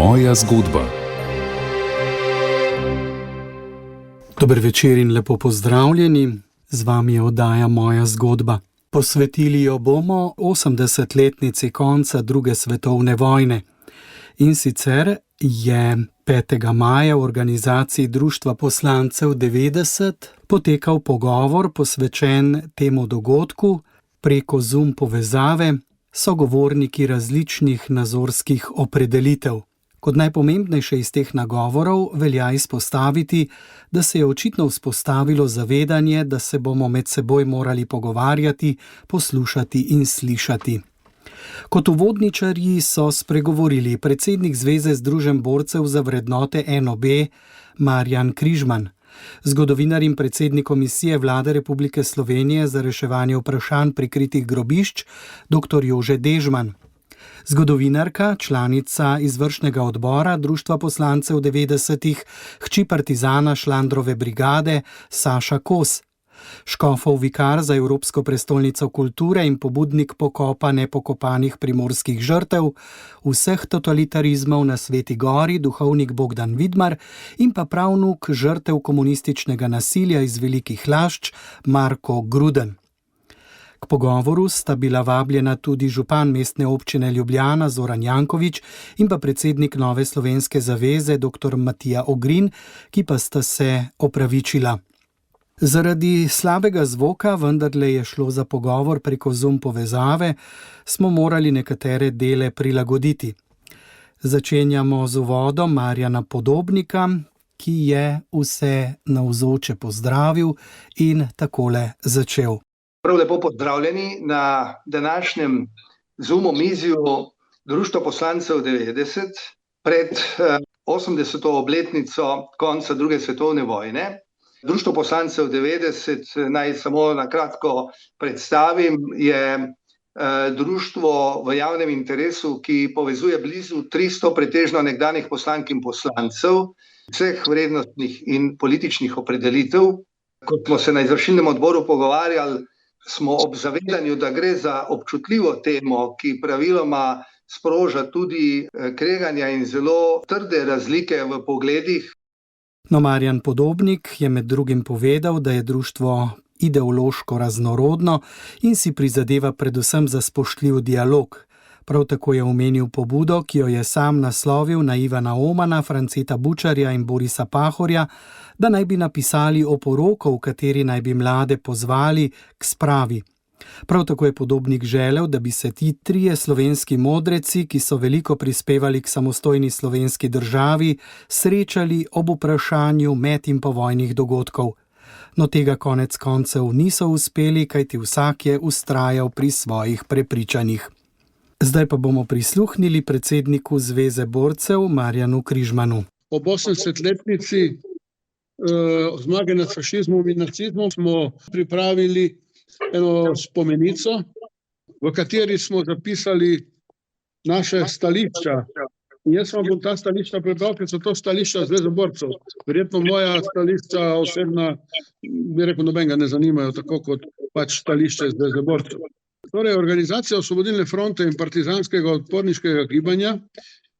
Moja zgodba. Dober večer in lepo pozdravljeni. Z vami je oddaja Moja zgodba. Posvetili jo bomo 80-letnici konca druge svetovne vojne. In sicer je 5. maja v organizaciji Društva poslancev 90 potekal pogovor posvečen temu dogodku preko Zoom povezave, sogovorniki različnih nazorskih opredelitev. Kot najpomembnejše iz teh nagovorov velja izpostaviti, da se je očitno vzpostavilo zavedanje, da se bomo med seboj morali pogovarjati, poslušati in slišati. Kot uvodničarji so spregovorili predsednik Zveze združenj borcev za vrednote NOB Marjan Križman, zgodovinar in predsednik Komisije Vlade Republike Slovenije za reševanje vprašanj prikritih grobišč dr. Jože Dežman, zgodovinarka, članica izvršnega odbora Društva poslancev 90-ih, hči partizana Šlandrove brigade Saša Kos, škofov vikar za Evropsko prestolnico kulture in pobudnik pokopa nepokopanih primorskih žrtev vseh totalitarizmov na Sveti Gori, duhovnik Bogdan Vidmar in pa pravnuk žrtev komunističnega nasilja iz Velikih Lašč Marko Gruden. K pogovoru sta bila vabljena tudi župan mestne občine Ljubljana Zoran Janković in pa predsednik Nove slovenske zaveze dr. Matija Ogrin, ki pa sta se opravičila. Zaradi slabega zvoka, vendarle je šlo za pogovor preko Zoom povezave, smo morali nekatere dele prilagoditi. Začenjamo z uvodom Marjana Podobnika, ki je vse navzoče pozdravil in takole začel. Prav lepo pozdravljeni na današnjem Zoom omizju Društva poslancev 90 pred 80. obletnico konca druge svetovne vojne. Društvo poslancev 90, naj samo na kratko predstavim, je društvo v javnem interesu, ki povezuje blizu 300 pretežno nekdanjih poslank in poslancev vseh vrednostnih in političnih opredelitev. Kot smo se na izvršilnem odboru pogovarjali, smo ob zavedanju, da gre za občutljivo temo, ki praviloma sproža tudi kreganja in zelo trde razlike v pogledih. No, Marjan Podobnik je med drugim povedal, da je društvo ideološko raznorodno in si prizadeva predvsem za spoštljiv dialog. Prav tako je omenil pobudo, ki jo je sam naslovil na Ivana Omana, Franceta Bučarja in Borisa Pahorja, da naj bi napisali oporoko, v kateri naj bi mlade pozvali k spravi. Prav tako je Podobnik želel, da bi se ti trije slovenski modreci, ki so veliko prispevali k samostojni slovenski državi, srečali ob vprašanju med- in povojnih dogodkov. No, tega konec koncev niso uspeli, kajti vsak je vztrajal pri svojih prepričanjih. Zdaj pa bomo prisluhnili predsedniku Zveze borcev Marjanu Križmanu. Ob 80-letnici zmage nad fašizmom in nacizmom smo pripravili eno spomenico, v kateri smo zapisali naše stališča. In jaz vam bom ta stališča prebral, ker so to stališča Zveze borcev. Verjetno moja stališča osebna, bi rekel, nobenega ne zanimajo, tako kot pač stališče Zveze borcev. Torej, organizacija Osvobodilne fronte in partizanskega odporniškega gibanja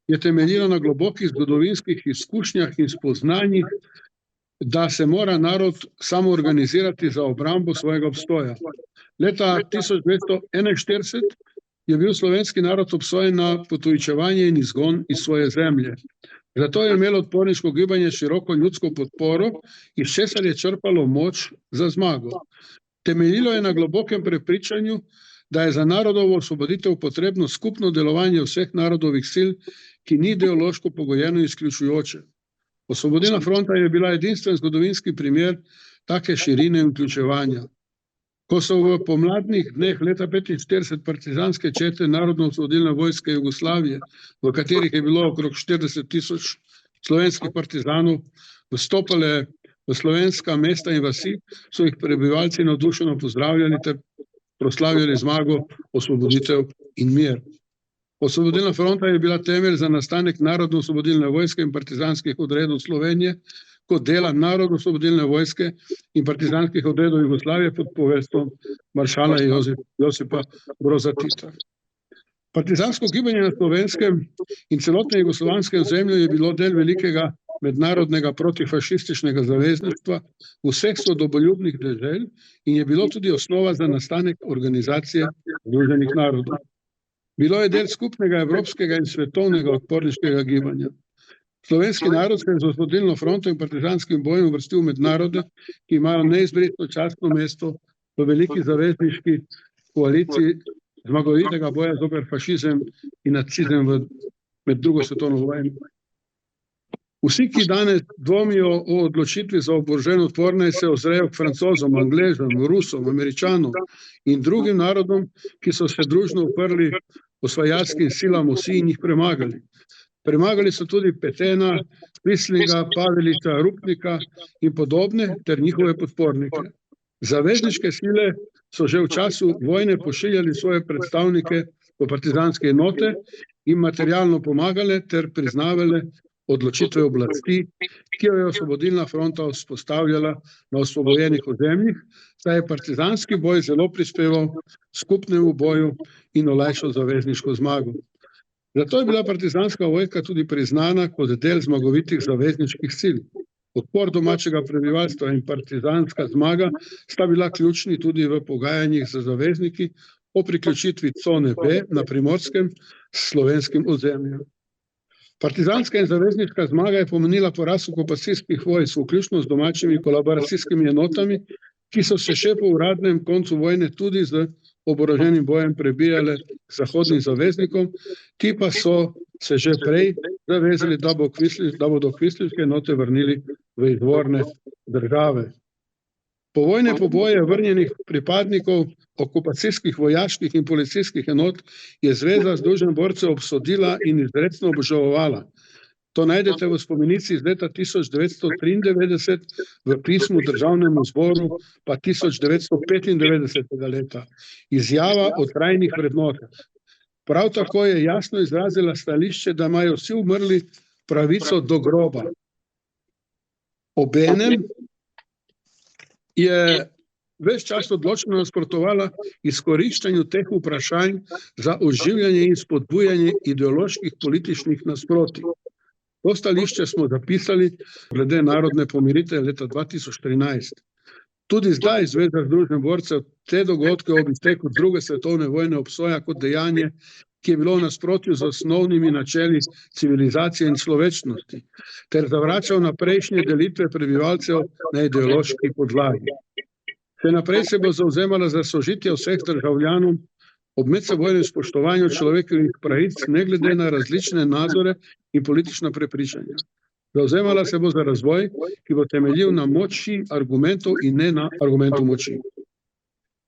je temeljila na globokih zgodovinskih izkušnjah in spoznanjih, da se mora narod samoorganizirati za obrambo svojega obstoja. Leta 1941 je bil slovenski narod obsojen na potujčevanje in izgon iz svoje zemlje. Zato je imelo odporniško gibanje široko ljudsko podporo, iz česar je črpalo moč za zmago. Temeljilo je na globokem prepričanju, da je za narodovo osvoboditev potrebno skupno delovanje vseh narodovih sil, ki ni ideološko pogojeno in izključujoče. Osvobodilna fronta je bila edinstven zgodovinski primer take širine in vključevanja. Ko so v pomladnih dneh leta 1945 partizanske čete Narodno-osvobodilne vojske Jugoslavije, v katerih je bilo okrog 40.000 slovenskih partizanov, vstopale v slovenska mesta in vasi, so jih prebivalci navdušeno pozdravljali ter proslavljali zmago, osvoboditev in mir. Osvobodilna fronta je bila temelj za nastanek Narodno-osvobodilne vojske in partizanskih odredov Slovenije kot dela Narodno-osvobodilne vojske in partizanskih odredov Jugoslavije pod poveljstvom maršala Josipa Broza Tita. Partizansko gibanje na Slovenskem in celotnem jugoslovanskem ozemlju je bilo del velikega mednarodnega protifašističnega zavezništva vseh svobodoljubnih dežel in je bilo tudi osnova za nastanek Organizacije Združenih narodov. Bilo je del skupnega evropskega in svetovnega odporniškega gibanja. Slovenski narod se je z osvobodilno fronto in partizanskim bojem uvrstil med narode, ki imajo neizbrisno častno mesto v veliki zavezniški koaliciji zmagovitega boja zoper fašizem in nacizem med drugo svetovno vojno. Vsi, ki danes dvomijo o odločitvi za oborožen odpor, naj se ozrejo k Francozom, Angležem, Rusom, Američanom in drugim narodom, ki so se družno uprli osvajalskim silam osi in jih premagali. Premagali so tudi Petena, Quislinga, Pavelića, Rupnika in podobne ter njihove podpornike. Zavezniške sile so že v času vojne pošiljali svoje predstavnike v partizanske enote in materialno pomagale ter priznavale odločitve oblasti, ki jo je Osvobodilna fronta vzpostavljala na osvobojenih ozemljih, saj je partizanski boj zelo prispeval skupnemu boju in olajšal zavezniško zmago. Zato je bila partizanska vojska tudi priznana kot del zmagovitih zavezniških sil. Odpor domačega prebivalstva in partizanska zmaga sta bila ključni tudi v pogajanjih z zavezniki o priključitvi cone B na Primorskem s slovenskim ozemljem. Partizanska in zavezniška zmaga je pomenila poraz okupacijskih vojsk, vključno z domačimi kolaboracijskimi enotami, ki so se še po uradnem koncu vojne tudi z oboroženim bojem prebijale k zahodnim zaveznikom, ti pa so se že prej zavezali, da bodo kvislinske enote vrnili v izvorne države. Povojne poboje vrnjenih pripadnikov okupacijskih vojaških in policijskih enot je Zveza združenih borcev obsodila in izrecno obžalovala. To najdete v spomenici iz leta 1993, v pismu Državnemu zboru pa 1995. leta. Izjava o trajnih vrednotah. Prav tako je jasno izrazila stališče, da imajo vsi umrli pravico do groba. Obenem je ves čas odločno nasprotovala izkoriščanju teh vprašanj za oživljanje in spodbujanje ideoloških političnih nasprotij. To stališče smo zapisali glede narodne pomiritve leta 2013. Tudi zdaj Zveza združenih borcev te dogodke ob izteku druge svetovne vojne obsoja kot dejanje, ki je bilo v nasprotju z osnovnimi načeli civilizacije in človečnosti, ter zavračal naprejšnje delitve prebivalcev na ideološki podlagi. Še naprej se bo zavzemala za sožitje vseh državljanov ob medsebojnem spoštovanju človekovih pravic, ne glede na različne nazore in politična prepričanja. Zavzemala se bo za razvoj, ki bo temeljil na moči argumentov in ne na argumentu moči.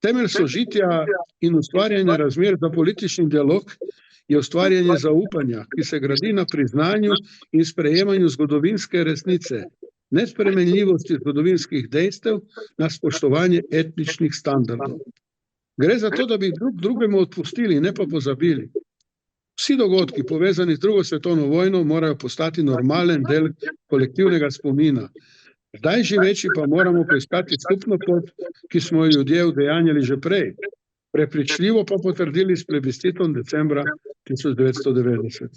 Temelj sožitja in ustvarjanja razmer za politični dialog je ustvarjanje zaupanja, ki se gradi na priznanju in sprejemanju zgodovinske resnice, nespremenljivosti zgodovinskih dejstev, na spoštovanje etničnih standardov. Gre za to, da bi drug drugemu odpustili, ne pa pozabili. Vsi dogodki, povezani z drugo svetovno vojno, morajo postati normalen del kolektivnega spomina. Zdaj živeči pa moramo poiskati skupno pot, ki smo jo ljudje udejanjali že prej, prepričljivo pa potrdili s plebiscitom decembra 1990.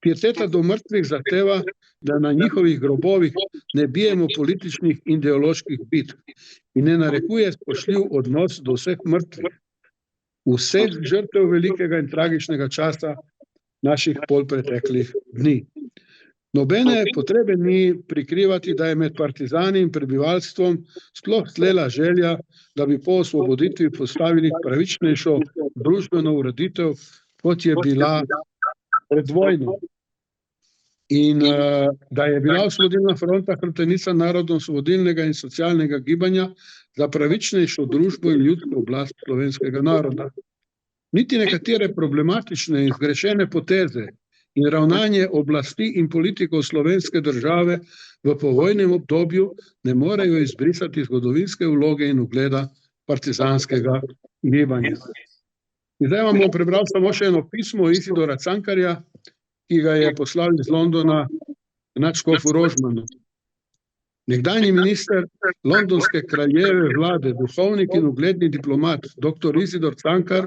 Pieteta do mrtvih zahteva, da na njihovih grobovih ne bijemo političnih in ideoloških bitk in ne narekuje spoštljiv odnos do vseh mrtvih, vseh žrtev velikega in tragičnega časa naših polpreteklih dni. Nobene potrebe ni prikrivati, da je med partizani in prebivalstvom sploh tlela želja, da bi po osvoboditvi postavili pravičnejšo družbeno ureditev, kot je bila pred vojno. In da je bila Osvobodilna fronta hrbtenica narodno-osvobodilnega in socialnega gibanja za pravičnejšo družbo in ljudsko oblast slovenskega naroda. Niti nekatere problematične in zgrešene poteze in ravnanje oblasti in politikov slovenske države v povojnem obdobju ne morejo izbrisati zgodovinske vloge in ugleda partizanskega gibanja. In zdaj vam bom prebral samo še eno pismo Isidora Cankarja, ki ga je poslal iz Londona nadškofu Rožmanu. Nekdanji minister londonske kraljeve vlade, duhovnik in ugledni diplomat, dr. Isidor Cankar,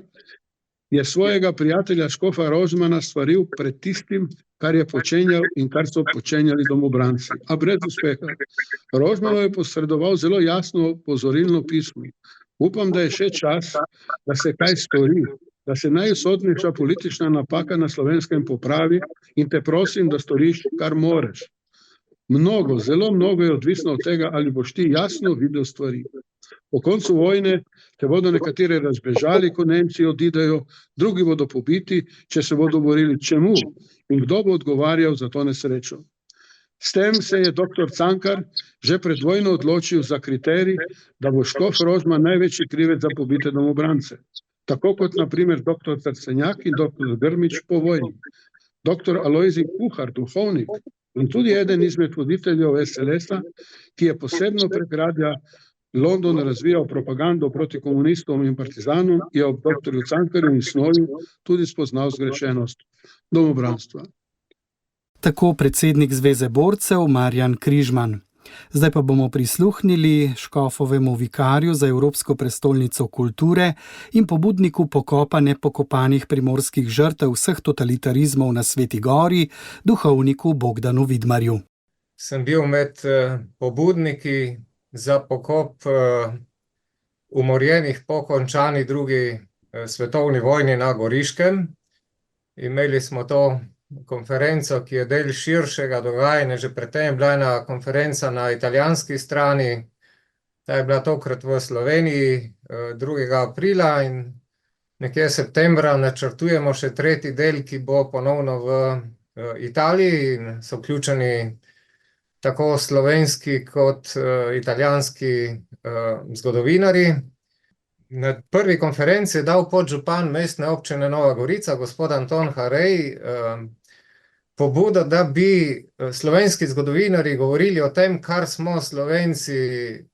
je svojega prijatelja škofa Rožmana svaril pred tistim, kar je počenjal in kar so počenjali domobranci, a brez uspeha. Rožmanu je posredoval zelo jasno opozorilno pismo. Upam, da je še čas, da se kaj stori, da se najusodnejša politična napaka na Slovenskem popravi in te prosim, da storiš, kar moreš. Mnogo, zelo mnogo je odvisno od tega, ali boš ti jasno videl stvari. Po koncu vojne te bodo nekateri razbežali, ko Nemci odidejo, drugi bodo pobiti, če se bodo borili. Čemu? In kdo bo odgovarjal za to nesrečo? S tem se je dr. Cankar že pred vojno odločil za kriterij, da bo škof Rožman največji krivec za pobite domobrance. Tako kot na primer dr. Trstenjak in dr. Grmič po vojni. Dr. Alojzij Kuhar, duhovnik in tudi eden izmed voditeljev SLS-a, ki je posebno prek radia London razvijal propagando proti komunistom in partizanom, je ob dr. Cankarju in Snoju tudi spoznal zgrešenost domobranstva. Tako predsednik Zveze borcev Marjan Križman. Zdaj pa bomo prisluhnili škofovemu vikarju za Evropsko prestolnico kulture in pobudniku pokopa nepokopanih primorskih žrtev vseh totalitarizmov na Sveti Gori, duhovniku Bogdanu Vidmarju. Sem bil med pobudniki za pokop umorjenih po končani drugi svetovni vojni na Goriškem. Imeli smo to konferenco, ki je del širšega dogajanja, že predtem je bila ena konferenca na italijanski strani, ta je bila tokrat v Sloveniji 2. aprila in nekje septembra načrtujemo še tretji del, ki bo ponovno v Italiji in so vključeni tako slovenski kot italijanski zgodovinarji. Na prvi konferenci je dal podžupan mestne občine Nova Gorica, gospod Anton Harej, pobudo, da bi slovenski zgodovinarji govorili o tem, kar smo Slovenci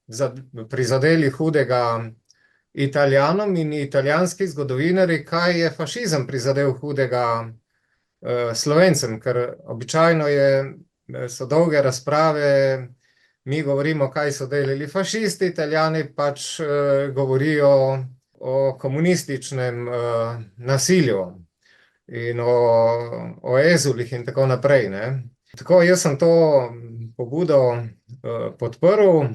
prizadeli hudega Italijanom, in italijanski zgodovinarji, kaj je fašizem prizadel hudega Slovencem, ker običajno so dolge razprave, mi govorimo, kaj so delali fašisti, Italijani pač govorijo o komunističnem nasilju in o ezulih in tako naprej, ne. Tako, jaz sem to pobudo podprl,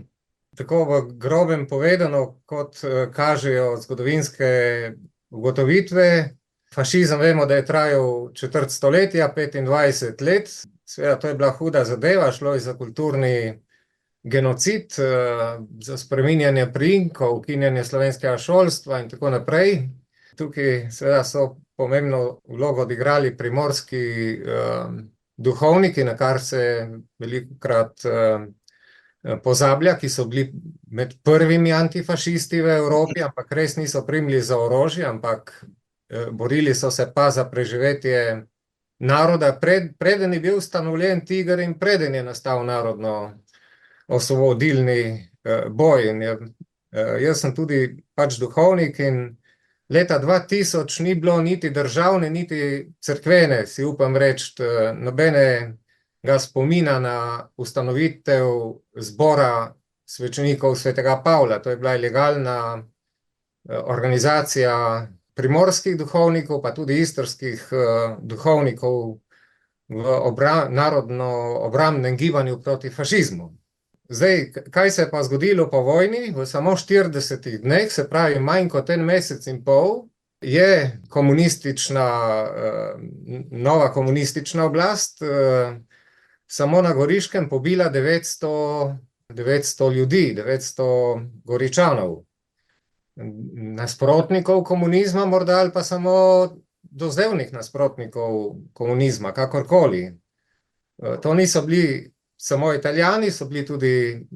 tako v grobem povedano, kot kažejo zgodovinske ugotovitve. Fašizem vemo, da je trajal četrt stoletja, 25 let. Seveda, to je bila huda zadeva, šlo je za kulturni genocid, za spreminjanje priimkov, ukinjanje slovenskega šolstva in tako naprej. Tukaj seveda so pomembno vlogo odigrali primorski duhovniki, na kar se velikokrat pozablja, ki so bili med prvimi antifašisti v Evropi, ampak res niso primili za orožje, ampak borili so se pa za preživetje naroda, preden je bil ustanovljen TIGR in preden je nastal narodno osvobodilni boj. Jaz sem tudi pač duhovnik in leta 2000 ni bilo niti državne, niti cerkvene, si upam reči, nobenega spomina na ustanovitev zbora svečenikov svetega Pavla. To je bila legalna organizacija primorskih duhovnikov, pa tudi istrskih duhovnikov v narodno-obrambnem gibanju proti fašizmu. Zdaj, kaj se je pa zgodilo po vojni? V samo 40 dneh, se pravi manj kot en mesec in pol, je nova komunistična oblast samo na Goriškem pobila 900 ljudi, 900 Goričanov. Nasprotnikov komunizma morda, ali pa samo dozdevnih nasprotnikov komunizma, kakorkoli. To niso bili samo Italijani, so bili tudi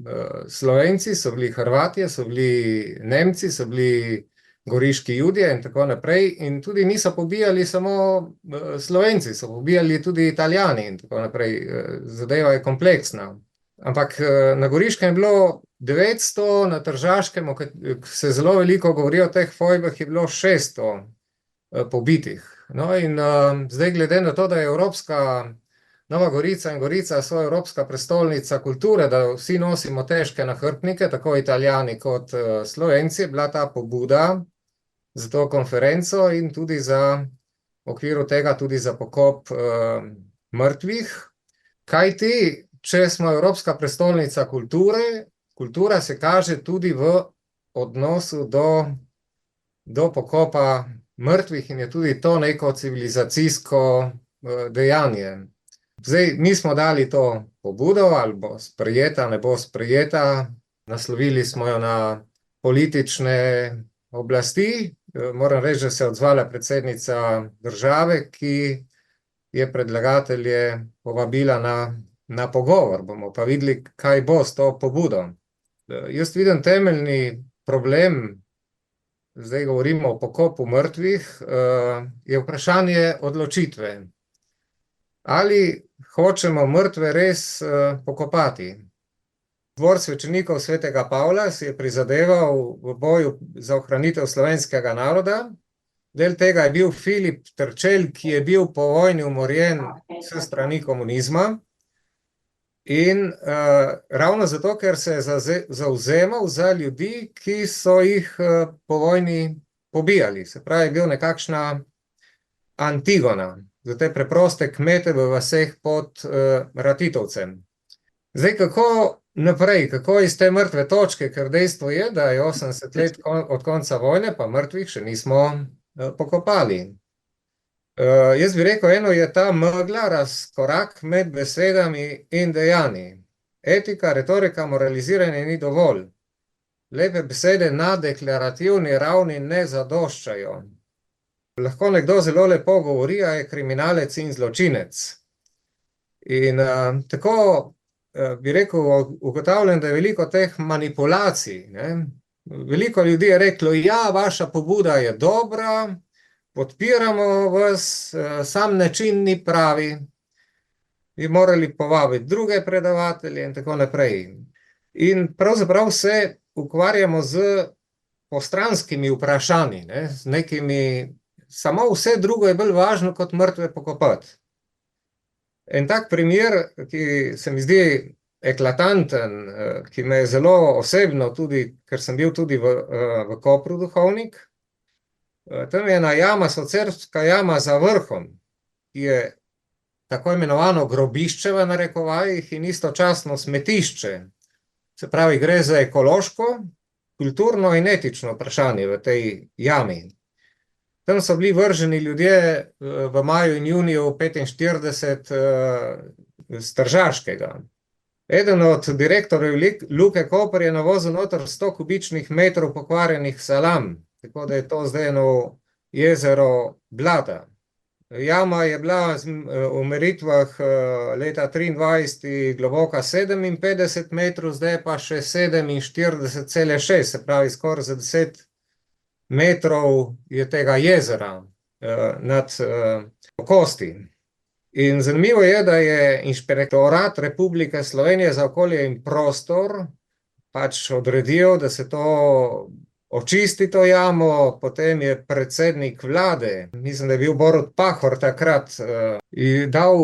Slovenci, so bili Hrvatje, so bili Nemci, so bili goriški Judje in tako naprej. In tudi niso pobijali samo Slovenci, so pobijali tudi Italijani in tako naprej. Zadeva je kompleksna. Ampak na Goriškem je bilo 900, na Tržaškem, se zelo veliko govori o teh fojbah, je bilo 600 pobitih. No in zdaj glede na to, da je Nova Gorica in Gorica so evropska prestolnica kulture, da vsi nosimo težke nahrbtnike, tako Italijani kot Slovenci, je bila ta pobuda za to konferenco in tudi v okviru tega tudi za pokop mrtvih. Kajti, če smo Evropska prestolnica kulture, kultura se kaže tudi v odnosu do pokopa mrtvih in je tudi to neko civilizacijsko dejanje. Zdaj, mi smo dali to pobudo, ali bo sprejeta, ne bo sprejeta, naslovili smo jo na politične oblasti. Moram reči, da se je odzvala predsednica države, ki je predlagatelje povabila na pogovor. Bomo pa videli, kaj bo s to pobudo. Jaz vidim temeljni problem, zdaj govorimo o pokopu mrtvih, je vprašanje odločitve. Ali hočemo mrtve res pokopati? Dvor svečenikov svetega Pavla si je prizadeval v boju za ohranitev slovenskega naroda. Del tega je bil Filip Trčelj, ki je bil po vojni umorjen s strani komunizma. In ravno zato, ker se je zavzemal za ljudi, ki so jih po vojni pobijali. Se pravi, je bil nekakšna Antigona za te preproste kmete v vaseh pod Ratitovcem. Zdaj, kako naprej, kako iz te mrtve točke, ker dejstvo je, da je 80 let od konca vojne, pa mrtvih še nismo pokopali. Jaz bi rekel, eno je ta megla, razkorak med besedami in dejanji. Etika, retorika, moraliziranje ni dovolj. Lepe besede na deklarativni ravni ne zadoščajo. Lahko nekdo zelo lepo govori, a je kriminalec in zločinec. In tako bi rekel, ugotavljam, da je veliko teh manipulacij. Veliko ljudi je reklo, ja, vaša pobuda je dobra, podpiramo vas, sam način ni pravi, bi morali povabiti druge predavatelje in tako naprej. In pravzaprav se ukvarjamo z postranskimi vprašanji, z nekimi, samo vse drugo je bolj važno kot mrtve pokopati. En tak primer, ki se mi zdi eklatanten, ki me je zelo osebno tudi, ker sem bil tudi v Kopru duhovnik, tam je ena jama, Socerska jama za vrhom, ki je tako imenovano grobišče v narekovajih in istočasno smetišče. Se pravi, gre za ekološko, kulturno in etično vprašanje v tej jami. Tam so bili vrženi ljudje v maju in juniju 45 z Tržaškega. Eden od direktorjev Luke Koper je navozil noter 100 kubičnih metrov pokvarjenih salam, tako da je to zdaj eno jezero blata. Jama je bila v meritvah leta 23 globoka 57 metrov, zdaj pa še 47,6, se pravi skoraj za 10 metrov je tega jezera nad Kosti. In zanimivo je, da je Inšpektorat Republike Slovenije za okolje in prostor pač odredil, da se to očisti to jamo, potem je predsednik vlade, mislim, da je bil Borut Pahor takrat, in dal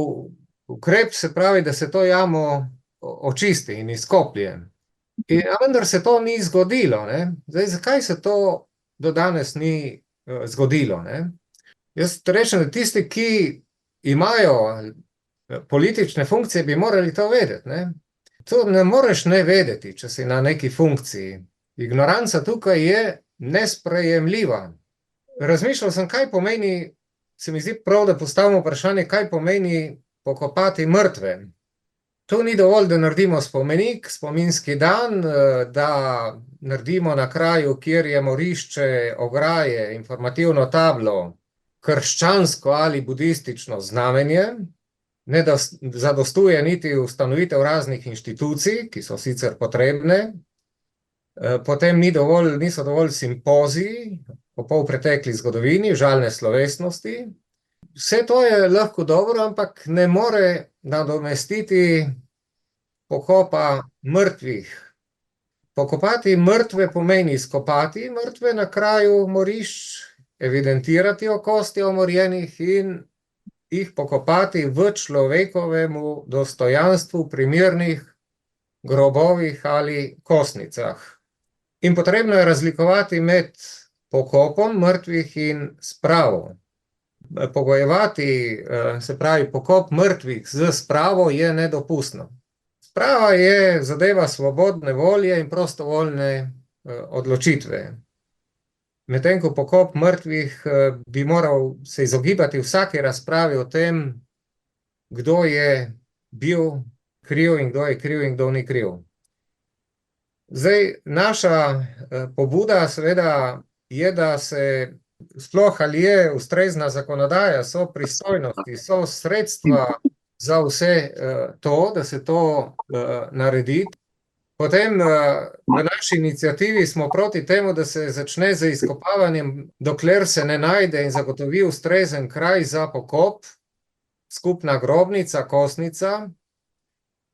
ukrep, se pravi, da se to jamo očisti in izkoplje. Vendar se to ni zgodilo. Zdaj, zakaj se to do danes ni zgodilo? Jaz rečem, da tisti, ki imajo politične funkcije, bi morali to vedeti. To ne moreš ne vedeti, če si na neki funkciji. Ignoranca tukaj je nesprejemljiva. Razmišljal sem, kaj pomeni, se mi zdi prav, da postavimo vprašanje, kaj pomeni pokopati mrtve. To ni dovolj, da naredimo spomenik, spominski dan, da naredimo na kraju, kjer je morišče, ograje, informativno tablo, krščansko ali budistično znamenje, ne zadostuje niti ustanovitev raznih inštitucij, ki so sicer potrebne, potem niso dovolj simpoziji o polpretekli zgodovini, žalne slovesnosti. Vse to je lahko dobro, ampak ne more nadomestiti pokopa mrtvih. Pokopati mrtve pomeni izkopati mrtve na kraju morišč, evidentirati kosti umorjenih in jih pokopati v človekovemu dostojanstvu, primernih grobovih ali kostnicah. In potrebno je razlikovati med pokopom mrtvih in spravo. Pogojevati, se pravi, pokop mrtvih z spravo je nedopustno. Sprava je zadeva svobodne volje in prostovoljne odločitve. Medtem ko pokop mrtvih bi moral se izogibati vsaki razpravi o tem, kdo je bil kriv in kdo je kriv in kdo ni kriv. Zdaj, naša pobuda seveda je, da se sploh ali je ustrezna zakonodaja, so pristojnosti, so sredstva za vse to, da se to naredi. Potem v naši iniciativi smo proti temu, da se začne z izkopavanjem, dokler se ne najde in zagotovi ustrezen kraj za pokop, skupna grobnica, kostnica.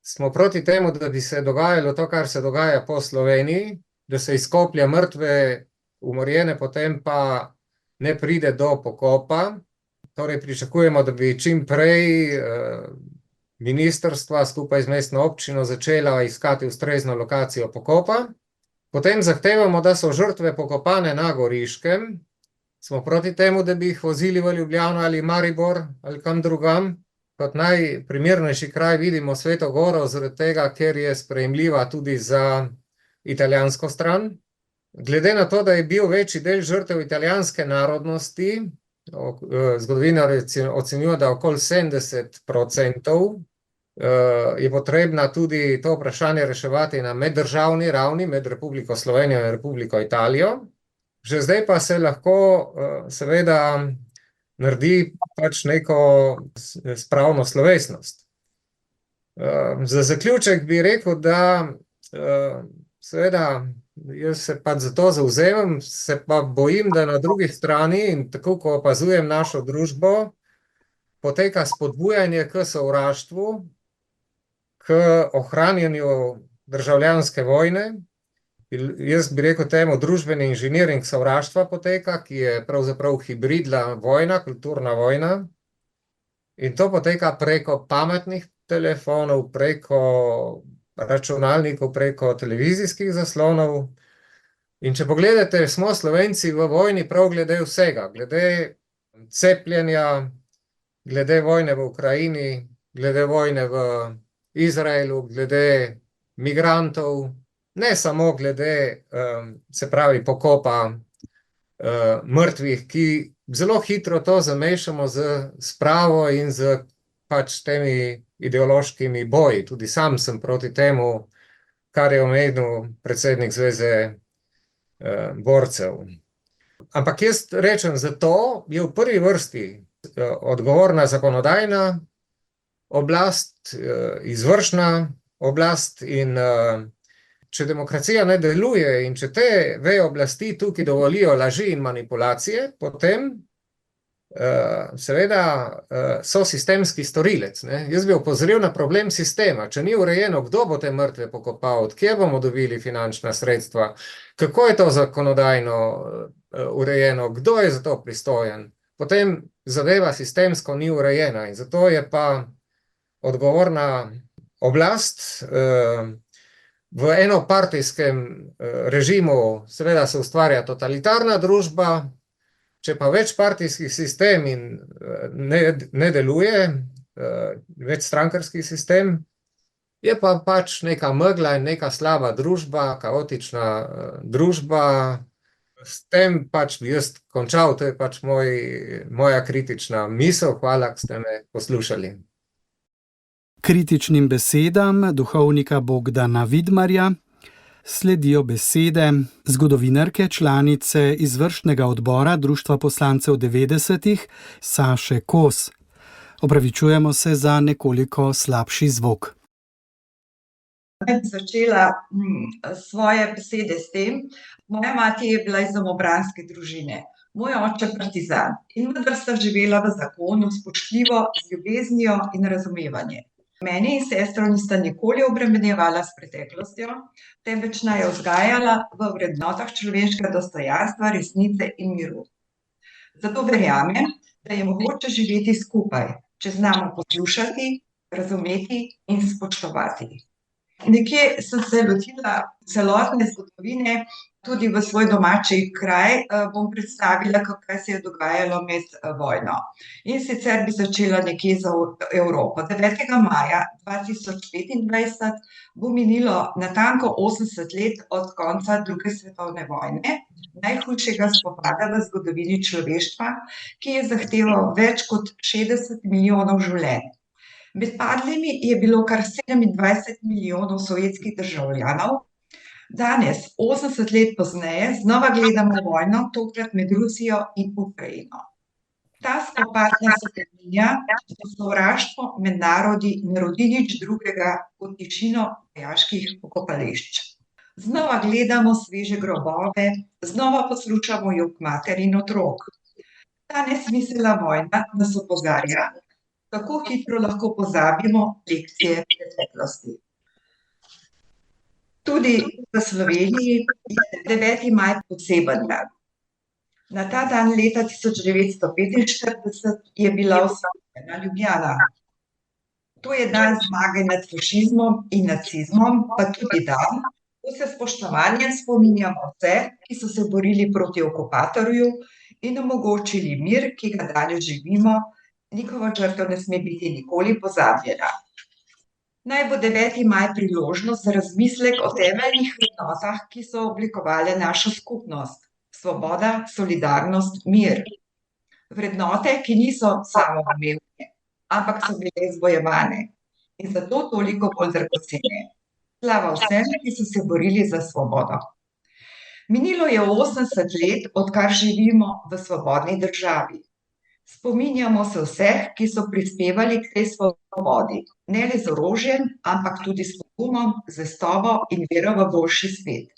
Smo proti temu, da bi se dogajalo to, kar se dogaja po Sloveniji, da se izkoplje mrtve, umorjene, potem pa ne pride do pokopa. Torej pričakujemo, da bi čim prej ministrstva skupaj z mestno občino začela iskati ustrezno lokacijo pokopa. Potem zahtevamo, da so žrtve pokopane na Goriškem. Smo proti temu, da bi jih vozili v Ljubljano ali Maribor ali kam drugam. Kot najprimernejši kraj vidimo Sveto Goro, zaradi tega, ker je sprejemljiva tudi za italijansko stran. Glede na to, da je bil večji del žrtev italijanske narodnosti, zgodovinarji ocenjujejo, da okoli 70%, je potrebno tudi to vprašanje reševati na meddržavni ravni med Republiko Slovenijo in Republiko Italijo. Že zdaj pa se lahko seveda naredi pač neko spravno slovesnost. Za zaključek bi rekel, da seveda jaz se pač za to zavzemam, se pa bojim, da na drugi strani, in tako ko opazujem našo družbo, poteka spodbujanje k sovraštvu, k ohranjanju državljanske vojne. Jaz bi rekel temu družbeni inženiring sovraštva poteka, ki je pravzaprav hibridna vojna, kulturna vojna. In to poteka preko pametnih telefonov, preko računalnikov, preko televizijskih zaslonov. In če pogledate, smo Slovenci v vojni prav glede vsega, glede cepljenja, glede vojne v Ukrajini, glede vojne v Izraelu, glede migrantov, ne samo glede, se pravi, pokopa mrtvih, ki zelo hitro to zamešamo z spravo in z pač temi ideološkimi boji. Tudi sam sem proti temu, kar je omenil predsednik Zveze borcev. Ampak jaz rečem, za to je v prvi vrsti odgovorna zakonodajna oblast, izvršna oblast, in če demokracija ne deluje in če te veje oblasti tukaj dovolijo laži in manipulacije, potem seveda so sistemski storilec, ne. Jaz bi opozoril na problem sistema. Če ni urejeno, kdo bo te mrtve pokopal, od kje bomo dobili finančna sredstva, kako je to zakonodajno urejeno, kdo je za to pristojen, potem zadeva sistemsko ni urejena. In zato je pa odgovorna oblast. V enopartijskem režimu seveda se ustvarja totalitarna družba, če pa večpartijski sistem in ne deluje, večstrankarski sistem, je pa pač neka megla in neka slaba družba, kaotična družba. S tem pač bi jaz končal, to je pač moja kritična misel. Hvala, da ste me poslušali. Kritičnim besedam duhovnika Bogdana Vidmarja sledijo besede zgodovinarke, članice izvršnega odbora Društva poslancev 90-ih, Saše Kos. Opravičujemo se za nekoliko slabši zvok. Začela svoje besede s tem. Moja mati je bila iz domobranske družine, moj oče partizan, in vendar sta živela v zakonu, spoštljivo, z ljubeznijo in razumevanjem. Mene in sestro nista nikoli obremenjevala s preteklostjo, temveč naju vzgajala v vrednotah človeškega dostojanstva, resnice in miru. Zato verjamem, da je mogoče živeti skupaj, če znamo poslušati, razumeti in spoštovati. Nekje sem se lotila celotne zgodovine, tudi v svoj domači kraj, bom predstavila, kaj se je dogajalo med vojno. In sicer bi začela nekje za Evropo. 9. maja 2025 bo minilo natanko 80 let od konca druge svetovne vojne, najhujšega spopada v zgodovini človeštva, ki je zahteval več kot 60 milijonov življenj. Med padlimi je bilo kar 27 milijonov sovjetskih državljanov. Danes, 80 let pozneje, znova gledamo vojno, tokrat med Rusijo in Ukrajino. Ta spopad nas opominja, da sovraštvo med narodi ne rodi nič drugega kot tišino vojaških pokopališč. Znova gledamo sveže grobove, znova poslušamo jok mater in otrok. Ta nesmiselna vojna nas opozarja, kako hitro lahko pozabimo lekcije preteklosti. Tudi v Sloveniji je 9. maj poseben dan. Na ta dan leta 1945 je bila osvobojena Ljubljana. To je dan zmage nad fašizmom in nacizmom, pa tudi dan, ko se spoštovanjem spominjamo vse, ki so se borili proti okupatorju in omogočili mir, ki ga danes živimo. Njihova žrtev ne sme biti nikoli pozabljena. Naj bo 9. maj priložnost za razmislek o temeljnih vrednotah, ki so oblikovale našo skupnost. Svoboda, solidarnost, mir. Vrednote, ki niso samoumevne, ampak so bile izbojevane in zato toliko bolj dragocene. Slava vsem, ki so se borili za svobodo. Minilo je 80 let, odkar živimo v svobodni državi. Spominjamo se vseh, ki so prispevali k tej svobodi, ne le z orožjem, ampak tudi s pogumom, zvestobo in vero v boljši svet.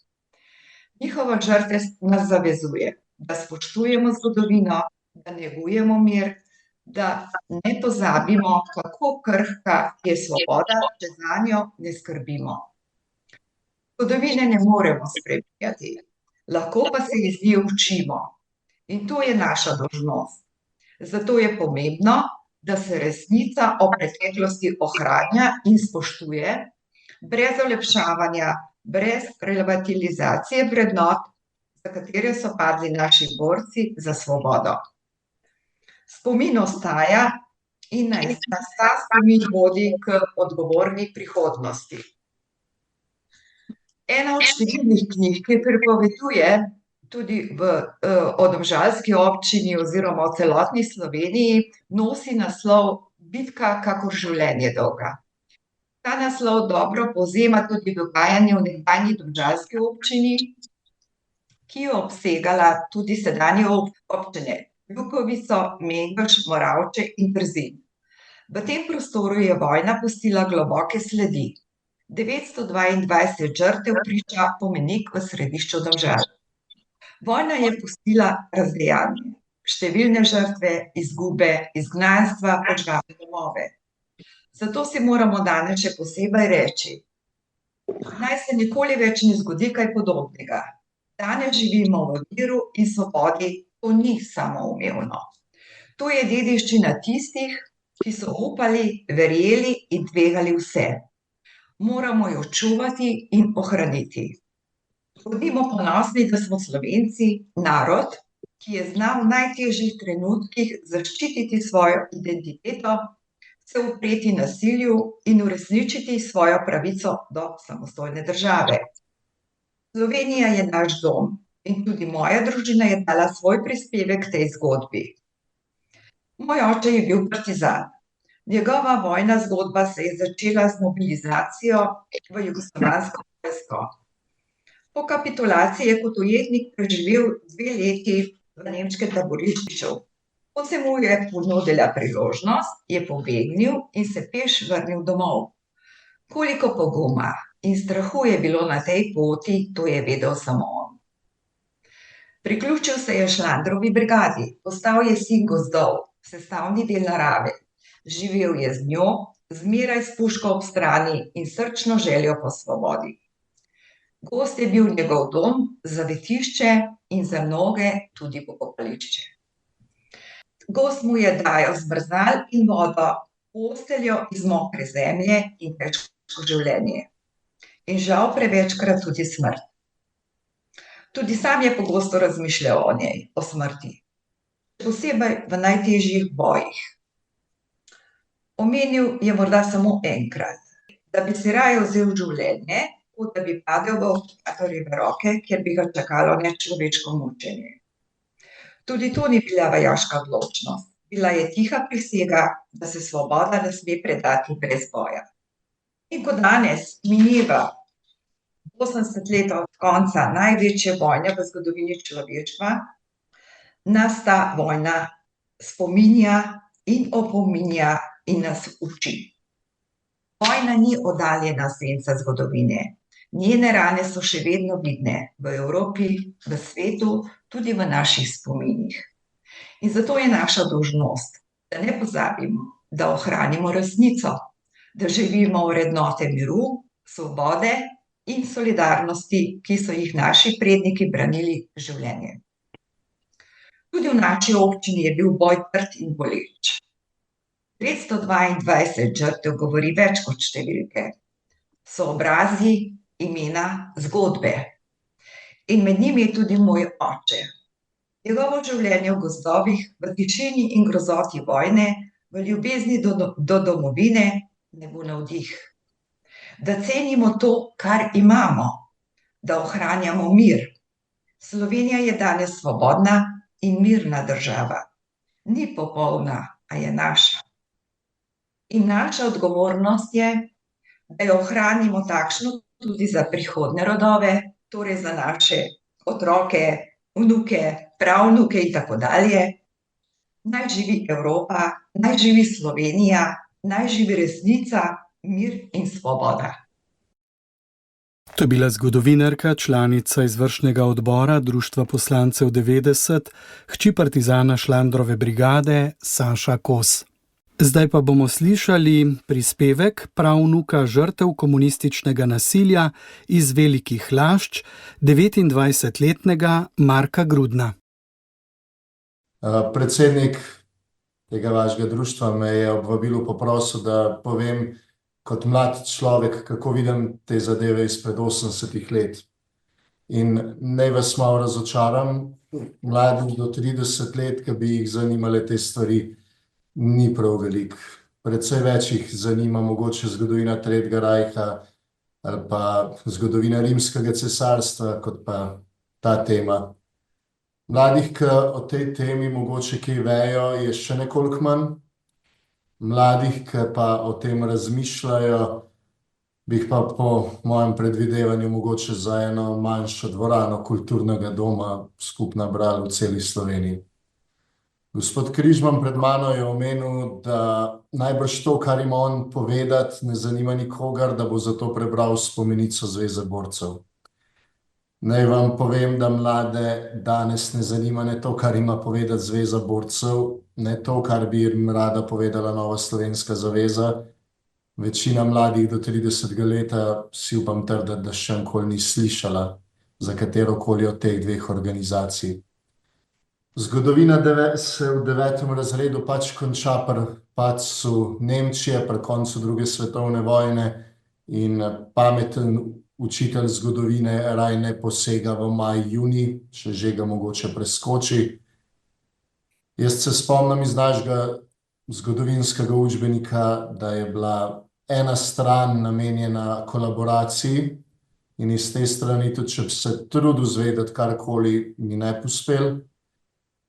Njihova žrtev nas zavezuje, da spoštujemo zgodovino, da negujemo mir, da ne pozabimo, kako krhka je svoboda, če zanjo ne skrbimo. Zgodovine ne moremo spreminjati, lahko pa se iz nje učimo. In to je naša dolžnost. Zato je pomembno, da se resnica o preteklosti ohranja in spoštuje, brez olepšavanja, brez relativizacije vrednot, za katere so padli naši borci za svobodo. Spomin ostaja in naj nas ta spomin vodi k odgovorni prihodnosti. Ena od številnih knjig, ki pripoveduje tudi o domžalski občini oziroma o celotni Sloveniji, nosi naslov Bitka kakor življenje dolga. Ta naslov dobro povzema tudi dogajanje v nekdanji domžalski občini, ki je obsegala tudi sedanje občine Ljukovico, Mengeš, Moravče in Trzin. V tem prostoru je vojna pustila globoke sledi. 922 žrtev priča pomenik v središču Domžal. Vojna je pustila razdejanje, številne žrtve, izgube, izgnanstva, požgane domove. Zato si moramo danes še posebej reči, naj se nikoli več ne zgodi kaj podobnega. Danes živimo v miru in svobodi, to ni samoumevno. To je dediščina tistih, ki so upali, verjeli in tvegali vse. Moramo jo čuvati in ohraniti. Bodimo ponosni, da smo Slovenci, narod, ki je znal v najtežjih trenutkih zaščititi svojo identiteto, se upreti nasilju in uresničiti svojo pravico do samostojne države. Slovenija je naš dom in tudi moja družina je dala svoj prispevek k tej zgodbi. Moj oče je bil partizan. Njegova vojna zgodba se je začela z mobilizacijo v jugoslovansko vojsko. Po kapitulaciji je kot ujetnik preživel 2 leti v nemškem taborišču. Ko se mu je ponudila priložnost, je pobegnil in se peš vrnil domov. Koliko poguma in strahu je bilo na tej poti, to je vedel samo on. Priključil se je Šlandrovi brigadi, postal je sin gozdov, sestavni del narave. Živel je z njo, zmeraj s puško ob strani in srčno željo po svobodi. Gozd je bil njegov dom, zavetišče in za mnoge tudi pokopališče. Gozd mu je dajal zmrzal in vodo, posteljo iz mokre zemlje in težko življenje. in žal prevečkrat tudi smrt. Tudi sam je pogosto razmišljal o njej, o smrti, posebej v najtežjih bojih. Omenil je morda samo enkrat, da bi si raje vzel življenje, kot da bi padel v okupatorjeve roke, kjer bi ga čakalo nečloveško mučenje. Tudi to ni bila vojaška odločnost, bila je tiha prisega, da se svoboda ne sme predati brez boja. In ko danes mineva 80 let od konca največje vojne v zgodovini človeštva, nas ta vojna spominja in opominja in nas uči. Vojna ni oddaljena senca zgodovine. Njene rane so še vedno vidne v Evropi, v svetu, tudi v naših spominih. In zato je naša dolžnost, da ne pozabimo, da ohranimo resnico, da živimo vrednote miru, svobode in solidarnosti, ki so jih naši predniki branili življenje. Tudi v naši občini je bil boj trd in boleč. 522 žrtev govori več kot številke. So obrazi, imena, zgodbe. In med njimi je tudi moj oče. Njegovo življenje v gozdovih, v tišini in grozoti vojne, v ljubezni do domovine ne bo navdih. Da cenimo to, kar imamo, da ohranjamo mir. Slovenija je danes svobodna in mirna država. Ni popolna, a je naša. In naša odgovornost je, da jo ohranimo takšno tudi za prihodnje rodove, torej za naše otroke, vnuke, pravnuke in tako dalje. Naj živi Evropa, naj živi Slovenija, naj živi resnica, mir in svoboda. To je bila zgodovinarka, članica izvršnega odbora Društva poslancev 90, hči partizana Šlandrove brigade Saša Kos. Zdaj pa bomo slišali prispevek pravnuka žrtev komunističnega nasilja iz Velikih Lašč, 29-letnega Marka Grudna. Predsednik tega vašega društva me je ob vabilu poprosil, da povem kot mlad človek, kako vidim te zadeve izpred 80 let. In naj vas malo razočaram, mladih do 30 let, ki bi jih zanimale te stvari, ni prav veliko. Predvsej več jih zanima mogoče zgodovina Tretjega rajha ali pa zgodovina Rimskega cesarstva, kot pa ta tema. Mladih, ki o tej temi mogoče kaj vejo, je še nekoliko manj. Mladih, ki pa o tem razmišljajo, bi jih pa po mojem predvidevanju mogoče za eno manjšo dvorano kulturnega doma skupno brali v celi Sloveniji. Gospod Križman pred mano je omenil, da najbrž to, kar ima on povedati, ne zanima nikogar, da bo zato prebral spomenico Zveze borcev. Naj vam povem, da mlade danes ne zanima ne to, kar ima povedati Zveza borcev, ne to, kar bi jim rada povedala Nova slovenska zaveza. Večina mladih do 30 leta si upam trditi, da še nikoli ni slišala za katerokoli od teh dveh organizacij. Zgodovina se v 9. razredu pač konča pri padcu Nemčije, pri koncu druge svetovne vojne in pameten učitelj zgodovine raj ne posega v maj, junij, če že ga mogoče preskoči. Jaz se spomnim iz našega zgodovinskega učbenika, da je bila ena stran namenjena kolaboraciji in iz te strani, tudi če bi se trudil zvedeti karkoli, mi ne bi uspel.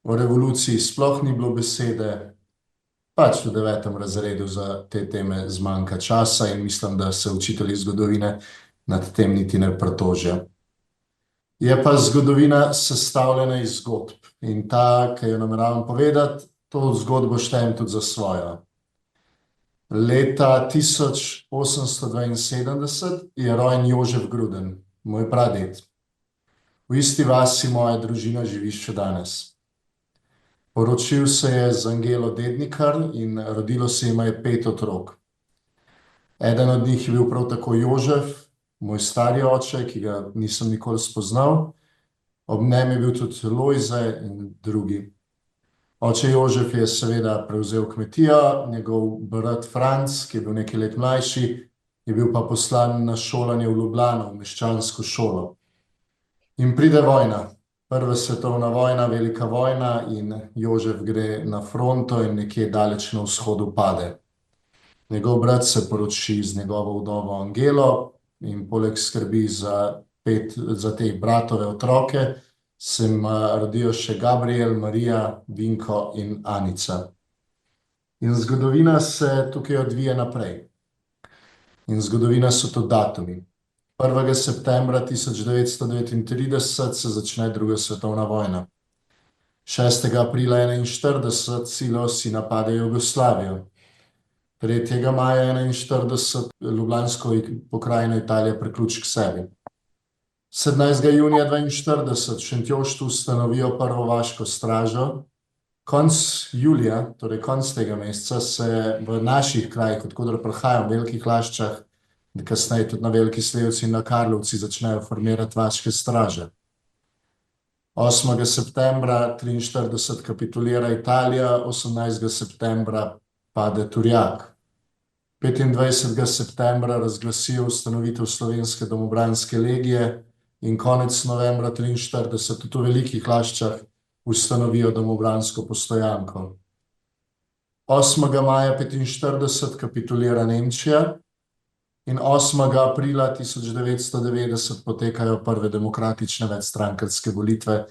O revoluciji sploh ni bilo besede, pač v 9. razredu za te teme zmanjka časa in mislim, da se učitelji zgodovine nad tem niti ne pritožijo. Je pa zgodovina sestavljena iz zgodb in ta, ki jo nameravam povedati, to zgodbo štejem tudi za svojo. Leta 1872 je rojen Jožef Gruden, moj praded. V isti vasi moja družina živi še danes. Poročil se je z Angelo Dednikar in rodilo se jima je 5 otrok. Eden od njih je bil prav tako Jožef, moj stari oče, ki ga nisem nikoli spoznal. Ob njem je bil tudi Lojze in drugi. Oče Jožef je seveda prevzel kmetijo, njegov brat Franc, ki je bil nekaj let mlajši, je bil pa poslan na šolanje v Ljubljano, v meščansko šolo. In pride vojna. Prva svetovna vojna, velika vojna, in Jožef gre na fronto in nekje daleč na vzhodu pade. Njegov brat se poroči z njegovo vdovo Angelo in poleg skrbi za te bratove otroke se jim rodijo še Gabriel, Marija, Vinko in Anica. In zgodovina se tukaj odvija naprej. In zgodovina so to datumi. 1. septembra 1939 se začne druga svetovna vojna. 6. aprila 1941 silovci napadejo Jugoslavijo. 3. maja 1941 ljubljansko pokrajino Italija priključi k sebi. 17. junija 1942 v Šentjoštu ustanovijo prvo vaško stražo. Konec julija, torej konec tega meseca, se v naših krajih, odkudar prihajam, v Velikih Laščah, kasneje tudi na Veliki Slevci in na Karlovci, začnejo formirati vaške straže. 8. septembra 1943 kapitulira Italija, 18. septembra pade Turjak. 25. septembra razglasijo ustanovitev Slovenske domobranske legije in konec novembra 1943 tudi v Velikih Laščah ustanovijo domobransko postojanko. 8. maja 1945 kapitulira Nemčija in 8. aprila 1990 potekajo prve demokratične večstrankarske volitve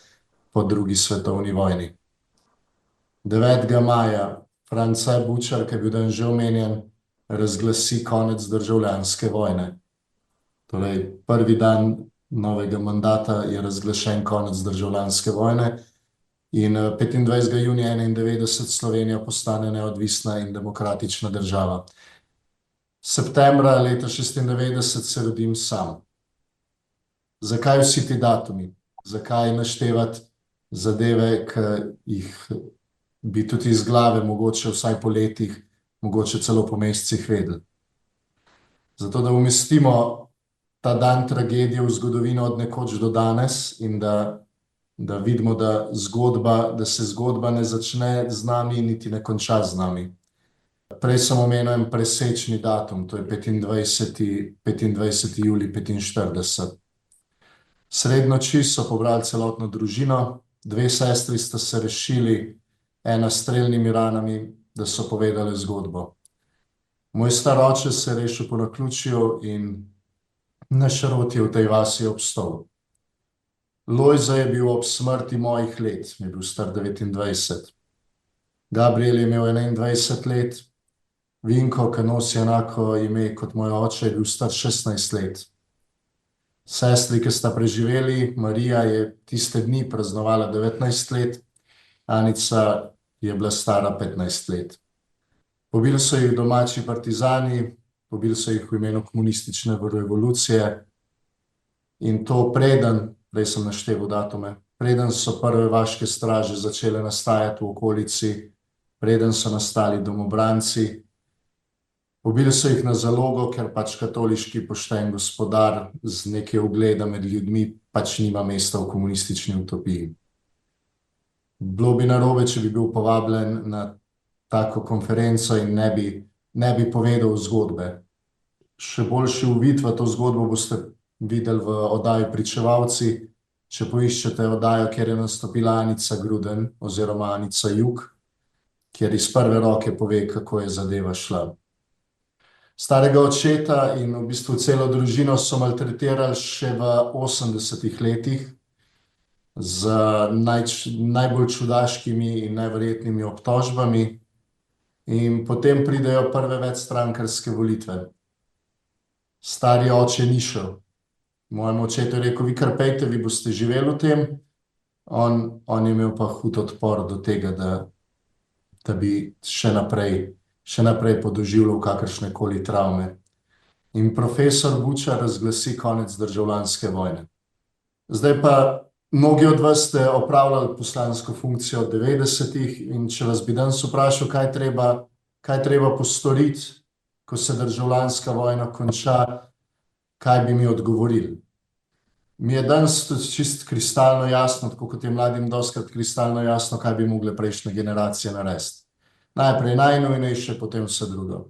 po drugi svetovni vojni. 9. maja France Bučar, ki je bil danes že omenjen, razglasi konec državljanske vojne. Torej, prvi dan novega mandata je razglašen konec državljanske vojne in 25. junija 1991 Slovenija postane neodvisna in demokratična država. Septembra leta 1996 se rodim sam. Zakaj vsi ti datumi? Zakaj naštevati zadeve, ki jih bi tudi iz glave, mogoče vsaj po letih, mogoče celo po mesecih vedeli? Zato, da umestimo ta dan tragedije v zgodovino od nekoč do danes in da vidimo, da se zgodba ne začne z nami, niti ne konča z nami. Prej sem omenil en presečni datum, to je 25. julij 1945. Sredi noči so pobrali celotno družino, 2 sestri sta se rešili, ena s strelnimi ranami, da so povedali zgodbo. Moj star oče se je rešil po naključju in na šaroti v tej vasi obstal. Lojza je bil ob smrti mojih let, je bil star 29. Gabriel je imel 21 let, Vinko, ki nosi enako ime kot moj oče, je bil star 16 let. Sestri, ki sta preživeli, Marija je tiste dni praznovala 19 let, Anica je bila stara 15 let. Pobili so jih domači partizani, pobili so jih v imenu komunistične revolucije in to preden, prej sem našteval datume, preden so prve vaške straže začele nastajati v okolici, preden so nastali domobranci. Pobili so jih na zalogo, ker pač katoliški pošten gospodar z nekaj ugleda med ljudmi pač nima mesta v komunistični utopiji. Bilo bi narobe, če bi bil povabljen na tako konferenco in ne bi povedal zgodbe. Še boljši uvid v to zgodbo boste videli v oddaji Pričevalci, če poiščete oddajo, kjer je nastopila Anica Gruden oziroma Anica Jug, kjer iz prve roke pove, kako je zadeva šla. Starega očeta in v bistvu celo družino so maltretirali še v 80. letih z najbolj čudaškimi in najverjetnimi obtožbami in potem pridejo prve večstrankarske volitve. Stari oče ni šel. Mojemu očetu je rekel, vi kar pejte, vi boste živeli v tem. On je imel pa hud odpor do tega, da bi še naprej podoživljal kakršnekoli travme. In profesor Bučar razglasi konec državljanske vojne. Zdaj pa mnogi od vas ste opravljali poslansko funkcijo od 90-ih in če vas bi danes vprašal, kaj treba postoriti, ko se državljanska vojna konča, kaj bi mi odgovorili. Mi je danes tudi čisto kristalno jasno, tako kot je mladim dostikrat kristalno jasno, kaj bi mogle prejšnje generacije narediti. Najprej najnujnejše, potem vse drugo.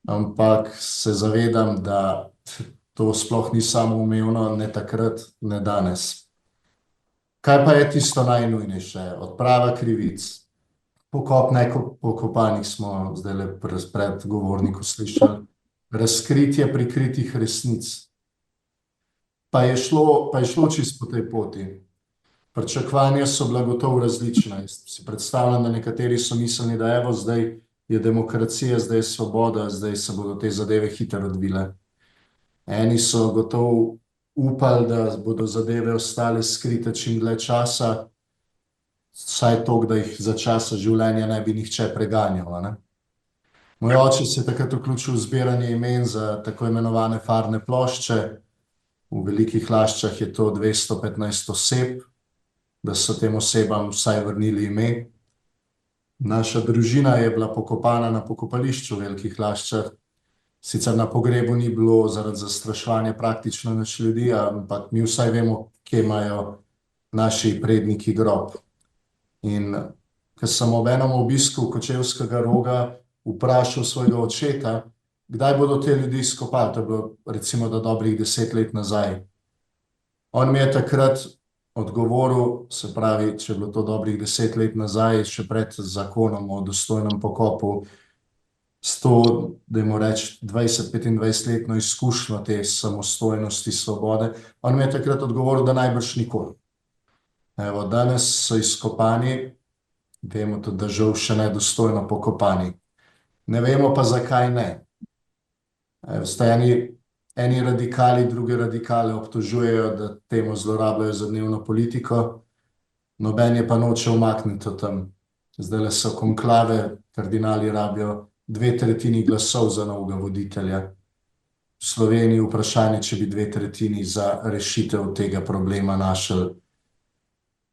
ampak se zavedam, da to sploh ni samoumevno, ne takrat, ne danes. Kaj pa je tisto najnujnejše? Odprava krivic. Pokop nepokopanih smo zdaj pred govorniku slišali. Razkritje prikritih resnic. Pa je šlo čisto po tej poti. Pričakovanja so bila gotovo različna. Jaz si predstavljam, da nekateri so mislili, da evo, zdaj je demokracija, zdaj je svoboda, zdaj se bodo te zadeve hitro odvile. Eni so gotovo upali, da bodo zadeve ostale skrite čim dlje časa, vsaj toliko, da jih za časa življenja ne bi nihče preganjal, ne? Moj oče se je takrat vključil v zbiranje imen za tako imenovane farne plošče. V Velikih Laščah je to 215 oseb, da so tem osebam vsaj vrnili ime. Naša družina je bila pokopana na pokopališču v Velikih Laščah. Sicer na pogrebu ni bilo zaradi zastraševanja praktično nič ljudi, ampak mi vsaj vemo, kje imajo naši predniki grob. In ko sem ob enem obisku Kočevskega Roga vprašal svojega očeta, kdaj bodo te ljudi izkopali, to je bilo recimo da dobrih 10 let nazaj. On mi je takrat odgovoril, se pravi, če je bilo to dobrih 10 let nazaj, še pred zakonom o dostojnem pokopu, s to, dajmo reči, 20-25-letno izkušnjo te samostojnosti, svobode, on mi je takrat odgovoril, da najbrž nikoli. Evo, danes so izkopani, vemo tudi, da žal še nedostojno pokopani. Ne vemo pa, zakaj ne. Eni radikali, druge radikale obtožujejo, da temo zlorabljajo za dnevno politiko, noben je pa noče umakniti od tam. Zdajle so konklave, kardinali rabijo 2/3 glasov za novega voditelja. V Sloveniji vprašanje, če bi 2/3 za rešitev tega problema našli.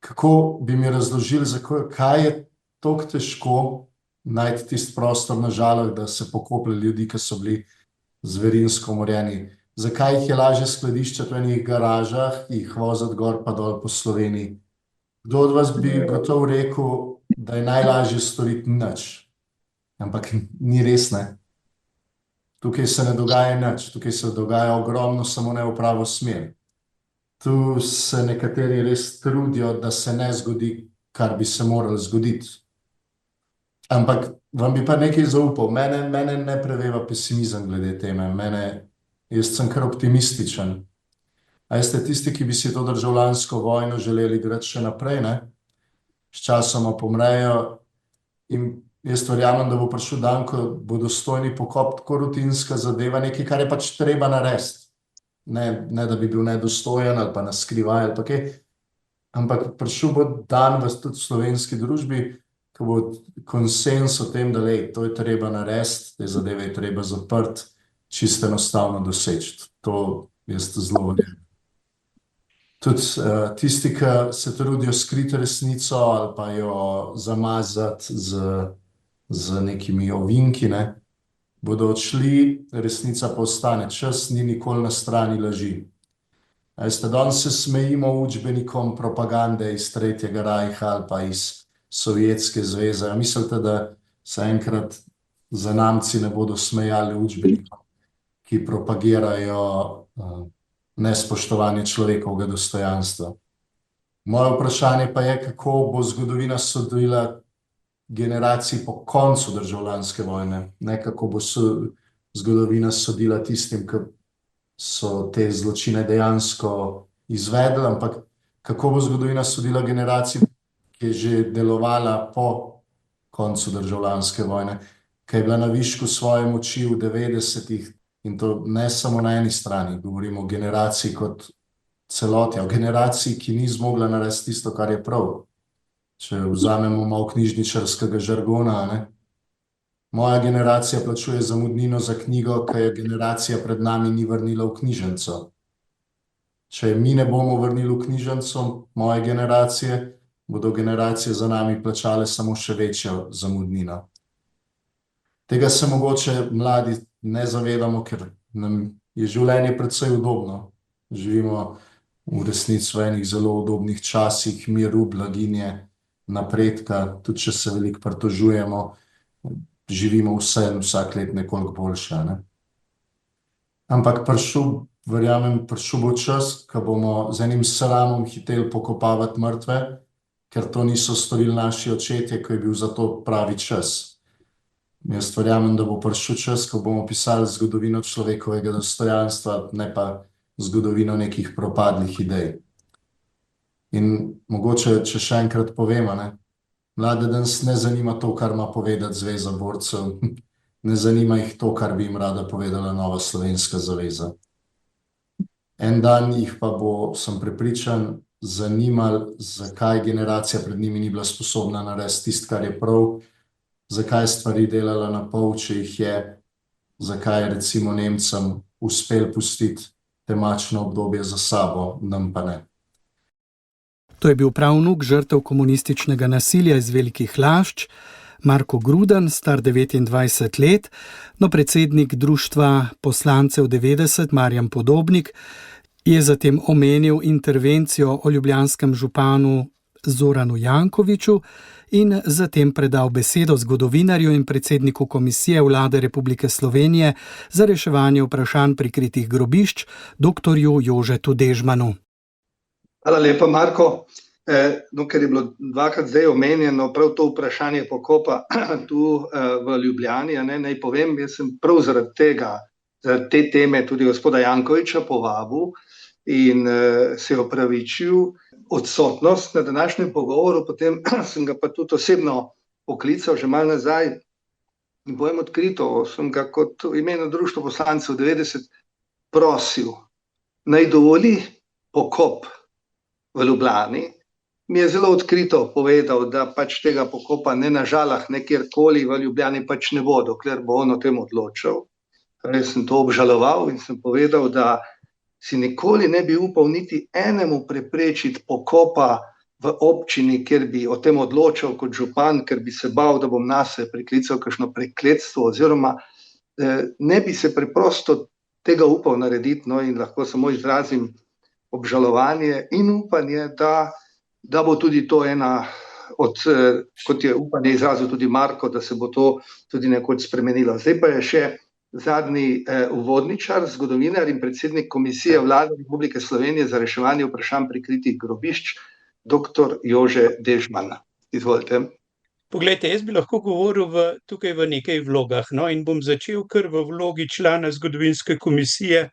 Kako bi mi razložili, kaj je toliko težko najti tisti prostor na Žalah, da se pokoplje ljudi, ki so bili zverinsko umorjeni? Zakaj jih je lažje skladiščiti v enih garažah, jih voziti gor pa dol po Sloveniji? Kdo od vas bi gotovo rekel, da je najlažje storiti nič? Ampak ni res, ne. Tukaj se ne dogaja nič, tukaj se dogaja ogromno, samo ne v pravo smer. Tu se nekateri res trudijo, da se ne zgodi, kar bi se moralo zgoditi. Ampak vam bi pa nekaj zaupal. Mene ne preveva pesimizem glede teme. Jaz sem kar optimističen. A veste, tisti, ki bi si to državljansko vojno želeli igrati še naprej, ne? Sčasoma pomrejo in jaz verjamem, da bo prišel dan, ko bo dostojni pokop tako rutinska zadeva, nekaj, kar je pač treba narediti. Ne, da bi bil nedostojen ali pa na skrivaj ali pa kaj, ampak prišel bo dan tudi v slovenski družbi, ko bo konsenz o tem, da to je treba narediti, te zadeve je treba zapreti, čisto enostavno doseči. To jaz zelo verjamem. Tudi tisti, ki se trudijo skriti resnico ali pa jo zamazati z nekimi ovinki, ne, bodo odšli, resnica pa ostane. Čas ni nikoli na strani laži. Veste, danes se smejimo učbenikom propagande iz Tretjega rajha ali pa iz Sovjetske zveze. Mislite, da se enkrat zanamci ne bodo smejali učbenikom, ki propagirajo nespoštovanje človekovega dostojanstva? Moje vprašanje pa je, kako bo zgodovina sodila generaciji po koncu državljanske vojne, ne kako bo zgodovina sodila tistim, ki so te zločine dejansko izvedli, ampak kako bo zgodovina sodila generaciji, ki je že delovala po koncu državljanske vojne, ki je bila na višku svoje moči v 90-ih, in to ne samo na eni strani, govorimo o generaciji kot celoti, o generaciji, ki ni zmogla narediti tisto, kar je prav. Če vzamemo malo knjižničarskega žargona, ne. Moja generacija plačuje zamudnino za knjigo, ki je generacija pred nami ni vrnila v knjižnico. Če mi ne bomo vrnili v knjižnico moje generacije, bodo generacije za nami plačale samo še večjo zamudnino. Tega se mogoče mladi ne zavedamo, ker nam je življenje precej udobno. Živimo v resnici v enih zelo udobnih časih, miru, blaginje, napredka, tudi če se veliko pritožujemo. živimo vsak let nekoliko boljše, ne. Ampak verjamem, prišel bo čas, ko bomo z enim sramom hiteli pokopavati mrtve, ker to niso storili naši očetje, ko je bil za to pravi čas. Jaz verjamem, da bo prišel čas, ko bomo pisali zgodovino človekovega dostojanstva, ne pa zgodovino nekih propadlih idej. In mogoče, če še enkrat povemo, ne, mlade danes ne zanima to, kar ima povedati Zveza borcev, ne zanima jih to, kar bi jim rada povedala Nova slovenska zaveza. En dan jih pa bo, sem prepričan, zanimalo, zakaj generacija pred njimi ni bila sposobna narediti tisto, kar je prav, zakaj je stvari delala na pol, če jih je, zakaj je recimo Nemcem uspel pustiti temačno obdobje za sabo, nam pa ne. To je bil pravnuk žrtev komunističnega nasilja iz Velikih Lašč, Marko Gruden, star 29 let, no predsednik društva poslancev 90, Marjan Podobnik, je zatem omenil intervencijo o ljubljanskem županu Zoranu Jankoviću in zatem predal besedo zgodovinarju in predsedniku Komisije Vlade Republike Slovenije za reševanje vprašanj prikritih grobišč, doktorju Jožetu Dežmanu. Hvala lepa, Marko. No, ker je bilo dvakrat zdaj omenjeno prav to vprašanje pokopa tu v Ljubljani, naj povem, jaz sem prav zaradi te teme tudi gospoda Jankovića povabil in se opravičil odsotnost na današnjem pogovoru, potem sem ga pa tudi osebno poklical že malo nazaj in povem odkrito, sem ga kot v imenu Društva poslancev 90 prosil, naj dovoli pokop v Ljubljani. Mi je zelo odkrito povedal, da pač tega pokopa ne na Žalah, ne kjerkoli v Ljubljani pač ne bo, dokler bo on o tem odločil. Jaz sem to obžaloval in sem povedal, da si nikoli ne bi upal niti enemu preprečiti pokopa v občini, kjer bi o tem odločal kot župan, ker bi se bal, da bom nase priklical kakšno prekletstvo, oziroma ne bi se preprosto tega upal narediti, no, in lahko samo izrazim obžalovanje in upanje, da bo tudi to ena od, kot je upanje izrazil tudi Marko, da se bo to tudi nekoč spremenilo. Zdaj pa je še zadnji uvodničar, zgodovinar in predsednik Komisije Vlade Republike Slovenije za reševanje vprašanj prikritih grobišč, doktor Jože Dežman. Izvolite. Poglejte, jaz bi lahko govoril tukaj v nekaj vlogah, no, in bom začel kar v vlogi člana zgodovinske komisije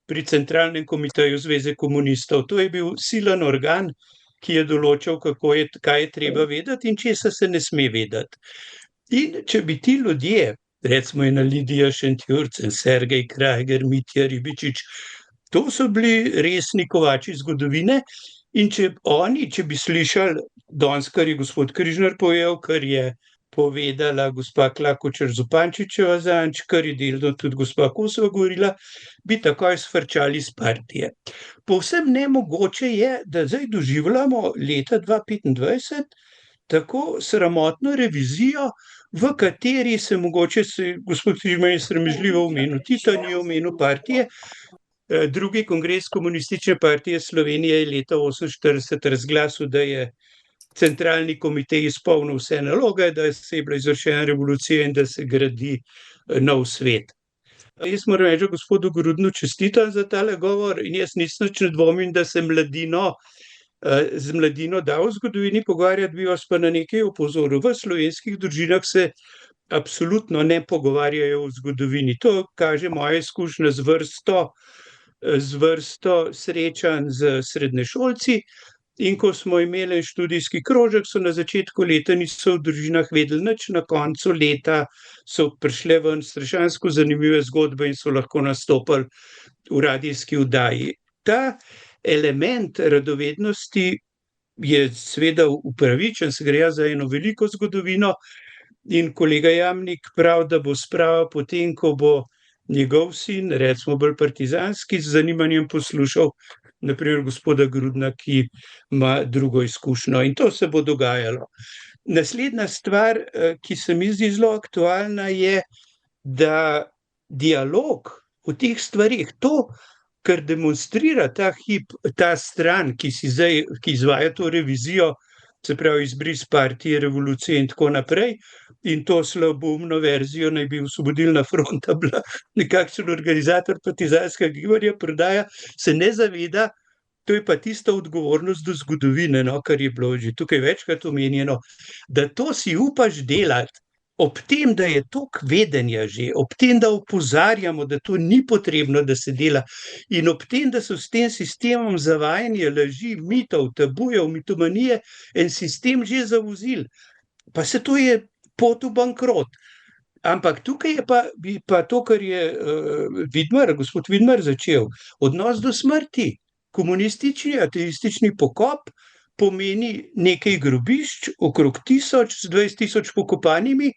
pri Centralnem komiteju Zveze komunistov. To je bil silen organ, ki je določal, kaj je treba vedeti in česa se ne sme vedeti. In če bi ti ljudje, recimo ena Lidija Šentjurc, Sergej Krajger, Mitja Ribičič, to so bili resni kovači zgodovine, in če bi slišali danes, kar je gospod Križnar povedal, kar je povedala gospa Klakočar Zupančičeva zadnjič, kar je delno tudi gospa Kosova govorila, bi takoj sfrčali iz partije. Povsem nemogoče je, da zdaj doživljamo leta 2025 tako sramotno revizijo, v kateri se mogoče, gospod Križman je sramežljivo omenil Tita, ni omenil partije. Drugi kongres Komunistične partije Slovenije je leta 1948 razglasil, da je centralni komitej izpolnil vse naloge, da se je bila izvršena revolucija in da se gradi nov svet. Jaz moram reči, da gospodu Grudnu čestitam za tale govor in jaz nič ne dvomim, da se z mladino da v zgodovini pogovarjati, bi vas pa na nekaj opozoril. V slovenskih družinah se absolutno ne pogovarjajo o zgodovini. To kaže moja izkušnja z vrsto srečanj z srednješolci. In ko smo imeli študijski krožek, so na začetku leta niso v družinah vedeli nič, na koncu leta so prišle ven strašansko zanimive zgodbe in so lahko nastopili v radijski oddaji. Ta element radovednosti je seveda upravičen, se gre za eno veliko zgodovino in kolega Jamnik pravi, da bo sprava potem, ko bo njegov sin, recimo bolj partizanski, z zanimanjem poslušal naprimer gospoda Grudna, ki ima drugo izkušnjo, in to se bo dogajalo. Naslednja stvar, ki se mi zdi zelo aktualna, je, da dialog o teh stvarih, to, kar demonstrira ta stran, ki izvaja to revizijo se pravi izbris partije, revolucije in tako naprej. In to slaboumno verzijo naj bi Osvobodilna fronta bila nekakšen organizator partizanskega gibanja, prodaja, se ne zaveda, to je pa tista odgovornost do zgodovine, no, kar je bilo že tukaj večkrat omenjeno, da to si upaš delati, ob tem, da je toliko vedenja že, ob tem, da opozarjamo, da to ni potrebno, da se dela, in ob tem, da so s tem sistemom zavajanja, laži, mitov, tabujev, mitomanije, en sistem že zavozili. Pa se to je pot v bankrot. Ampak tukaj je pa to, kar je gospod Vidmar začel, odnos do smrti. Komunistični, ateistični pokop pomeni nekaj grobišč, okrog 1000, z 20 000 pokopanimi,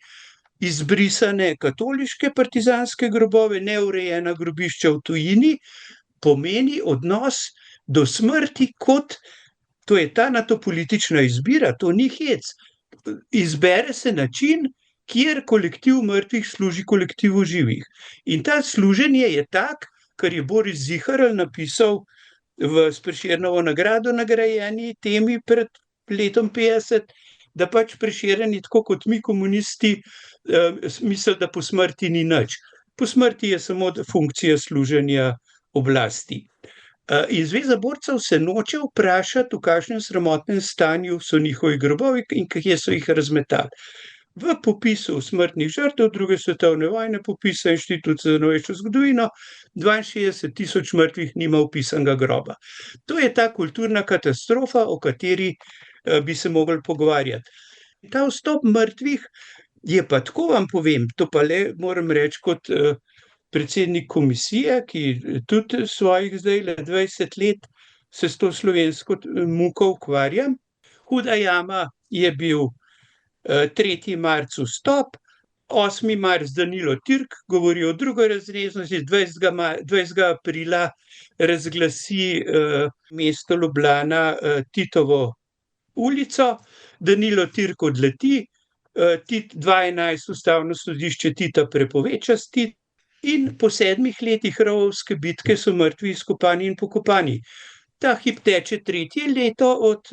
izbrisane katoliške partizanske grobove, neurejena grobišča v tujini, pomeni odnos do smrti kot, to je ta natopolitična izbira, to ni hec. Izbere se način, kjer kolektiv mrtvih služi kolektivu živih. In ta služenje je tak, kar je Boris Ziherl napisal v s Prešernovo nagrado nagrajeni temi pred letom 50, da pač Prešeren je tako kot mi komunisti misli, da po smrti ni nič. Po smrti je samo funkcija služenja oblasti. In Zveza borcev se noče vprašati, v kakšnem sramotnem stanju so njihovi grobovi in kje so jih razmetali. V popisu smrtnih žrtev druge svetovne vojne, popisa Inštituta za novejšo zgodovino, 62 000 mrtvih nima vpisanega groba. To je ta kulturna katastrofa, o kateri bi se mogli pogovarjati. Ta vstop mrtvih je pa, tako vam povem, to pa le moram reči kot predsednik komisije, ki tudi svojih zdaj 20 let se s to slovensko muko ukvarjam. Huda jama je bil 3. marec vstop, 8. marec Danilo Türk govori o drugorazrednosti, 20. aprila razglasi mesto Ljubljana Titovo ulico, Danilo Türk odleti, 2011 ustavno sodišče Tita prepove častiti in po 7 letih rovovske bitke so mrtvi izkopani in pokopani. Ta hip teče 3. leto od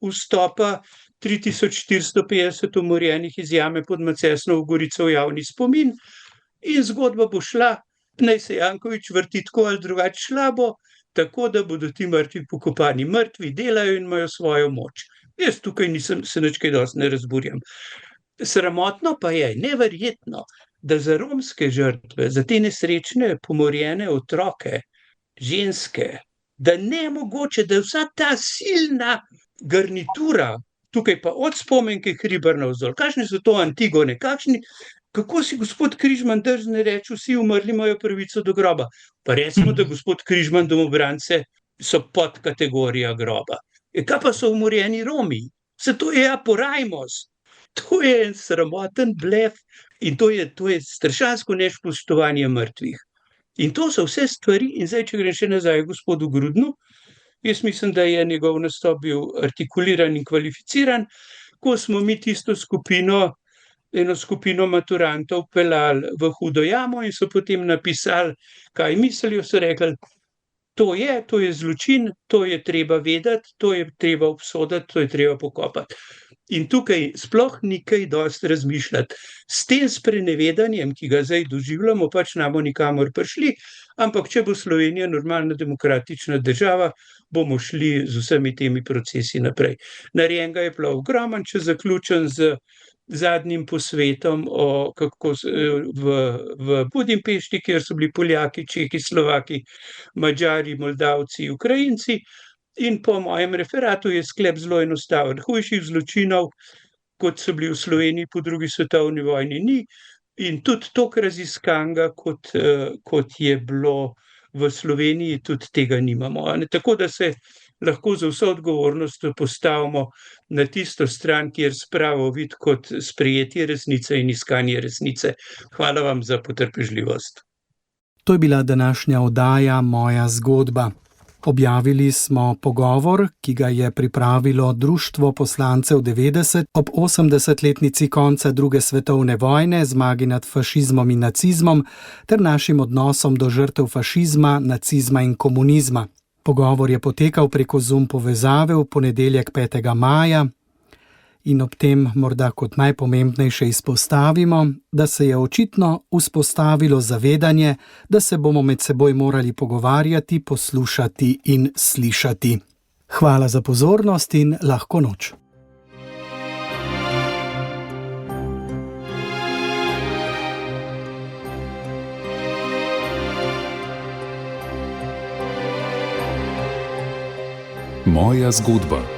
vstopa 3450 umorjenih iz jame pod Macesnovo Gorico v javni spomin in zgodba bo šla, naj se Janković vrti tako ali drugače, šla bo tako, da bodo ti mrtvi pokopani. Mrtvi delajo in imajo svojo moč. Jaz tukaj se nič kaj dosti ne razburjam. Sramotno pa je, neverjetno, da za romske žrtve, za te nesrečne pomorjene otroke, ženske, da nemogoče, da vsa ta silna garnitura, tukaj pa od Spomenke Hribar navzdol, kakšne so to Antigone, kako si gospod Križman drzne reči, vsi umrli imajo pravico do groba. Pa recimo, da gospod Križman domobrance so podkategorija groba. Kaj pa so umorjeni Romi? Se to je porajmos. To je en sramoten blef in to je strašansko nespoštovanje mrtvih. In to so vse stvari, in zdaj, če grem še nazaj gospodu Grudnu, jaz mislim, da je njegov nastop bil artikuliran in kvalificiran, ko smo mi tisto eno skupino maturantov peljali v Hudo jamo in so potem napisali, kaj mislijo, so rekli, to je zločin, to je treba vedeti, to je treba obsoditi, to je treba pokopati. In tukaj sploh ni kaj dosti razmišljati. S tem sprenevedanjem, ki ga zdaj doživljamo, pač namo nikamor prišli, ampak če bo Slovenija normalna demokratična država, bomo šli z vsemi temi procesi naprej. Narejenega je bilo ogroman, če zaključim z zadnjim posvetom v Budimpešti, kjer so bili Poljaki, Čehi, Slovaki, Madžari, Moldavci, Ukrajinci. In po mojem referatu je sklep zelo enostaven. Hujših zločinov, kot so bili v Sloveniji po 2. svetovni vojni, ni. In tudi toliko raziskanega, kot je bilo v Sloveniji, tudi tega nimamo. Tako da se lahko za vso odgovornost postavimo na tisto stran, kjer spravo vidi kot sprejetje resnice in iskanje resnice. Hvala vam za potrpežljivost. To je bila današnja oddaja Moja zgodba. Objavili smo pogovor, ki ga je pripravilo Društvo poslancev 90 ob 80-letnici konca 2. svetovne vojne, zmagi nad fašizmom in nacizmom ter našim odnosom do žrtev fašizma, nacizma in komunizma. Pogovor je potekal preko Zoom povezave v ponedeljek 5. maja. In ob tem morda kot najpomembnejše izpostavimo, da se je očitno vzpostavilo zavedanje, da se bomo med seboj morali pogovarjati, poslušati in slišati. Hvala za pozornost in lahko noč. Moja zgodba.